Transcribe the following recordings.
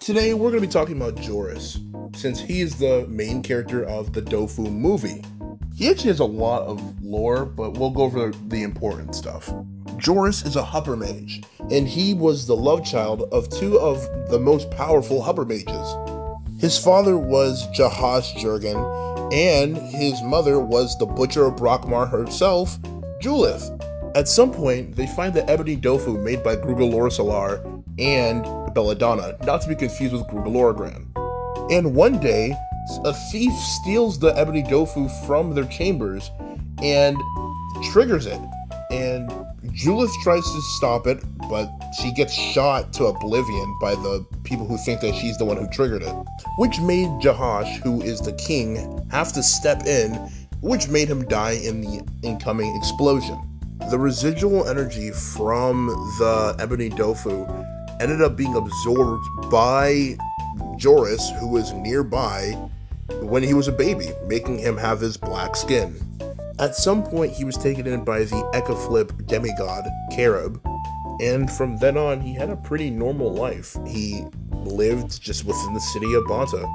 Today we're going to be talking about Joris, since he is the main character of the Dofus movie. He actually has a lot of lore, but we'll go over the important stuff. Joris is a Hupper mage, and he was the love child of two of the most powerful Hupper mages. His father was Joris Jurgen, and his mother was the Butcher of Brockmar herself, Julith. At some point, they find the ebony Dofu made by Grugalorasalar and Belladonna, not to be confused with Grugaloragran. And one day, a thief steals the ebony Dofu from their chambers and triggers it. And Julith tries to stop it, but she gets shot to oblivion by the people who think that she's the one who triggered it. Which made Jahash, who is the king, have to step in, which made him die in the incoming explosion. The residual energy from the ebony Dofu ended up being absorbed by Joris, who was nearby when he was a baby, making him have his black skin. At some point, he was taken in by the Ecaflip demigod, Carib, and from then on, he had a pretty normal life. He lived just within the city of Banta.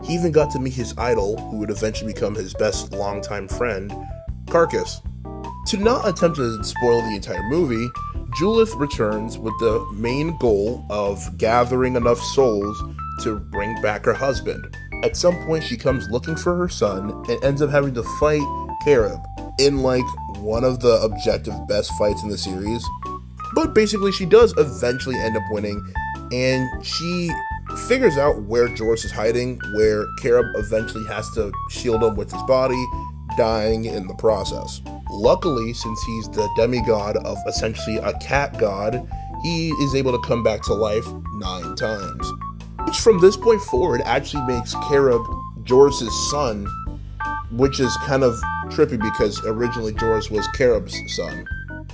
He even got to meet his idol, who would eventually become his best longtime friend, Carcass. To not attempt to spoil the entire movie, Julith returns with the main goal of gathering enough souls to bring back her husband. At some point, she comes looking for her son and ends up having to fight Carib in one of the objective best fights in the series. But basically, she does eventually end up winning, and she figures out where Joris is hiding, where Carib eventually has to shield him with his body, dying in the process. Luckily, since he's the demigod of essentially a cat god, he is able to come back to life 9 times. Which from this point forward actually makes Carib Joris' son, which is kind of trippy because originally Joris was Carib's son.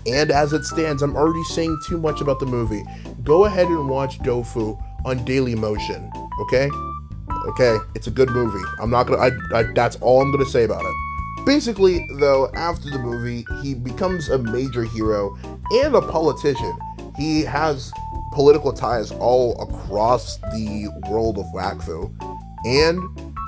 And as it stands, I'm already saying too much about the movie. Go ahead and watch Dofu on Daily Motion, okay? Okay, it's a good movie. That's all I'm gonna say about it. Basically, though, after the movie, he becomes a major hero and a politician. He has political ties all across the world of Wakfu. And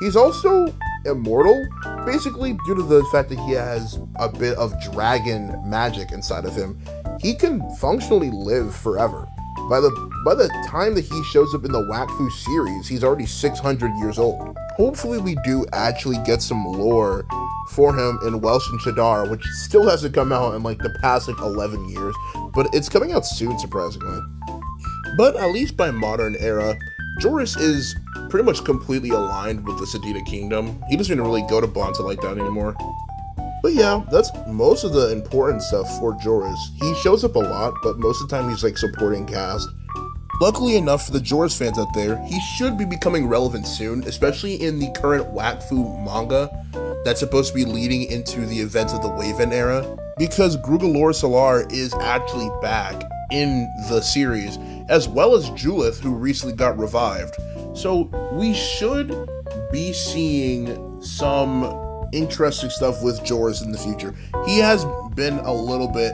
he's also immortal, basically due to the fact that he has a bit of dragon magic inside of him. He can functionally live forever. By the time that he shows up in the Wakfu series, he's already 600 years old. Hopefully we do actually get some lore for him in Welsh and Shadar, which still hasn't come out in the past 11 years, but it's coming out soon, surprisingly. But at least by modern era, Joris is pretty much completely aligned with the Sedita Kingdom. He doesn't even really go to Banta like that anymore. But yeah, that's most of the important stuff for Joris. He shows up a lot, but most of the time he's supporting cast. Luckily enough for the Joris fans out there, he should be becoming relevant soon, especially in the current Wakfu manga that's supposed to be leading into the events of the Waven era, because Grugalorasalar is actually back in the series, as well as Julith, who recently got revived. So we should be seeing some interesting stuff with Joris in the future. He has been a little bit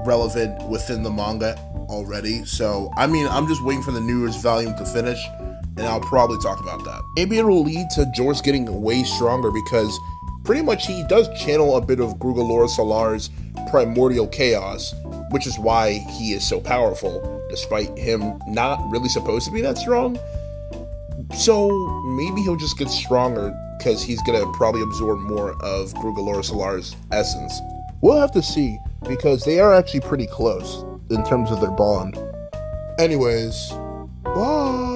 relevant within the manga already, so I'm just waiting for the newest volume to finish, and I'll probably talk about that. Maybe it'll lead to Joris getting way stronger, because pretty much he does channel a bit of Grugalorasalar's primordial chaos, which is why he is so powerful, despite him not really supposed to be that strong. So maybe he'll just get stronger, because he's gonna probably absorb more of Grugalorasalar's essence. We'll have to see, because they are actually pretty close in terms of their bond. Anyways, bye!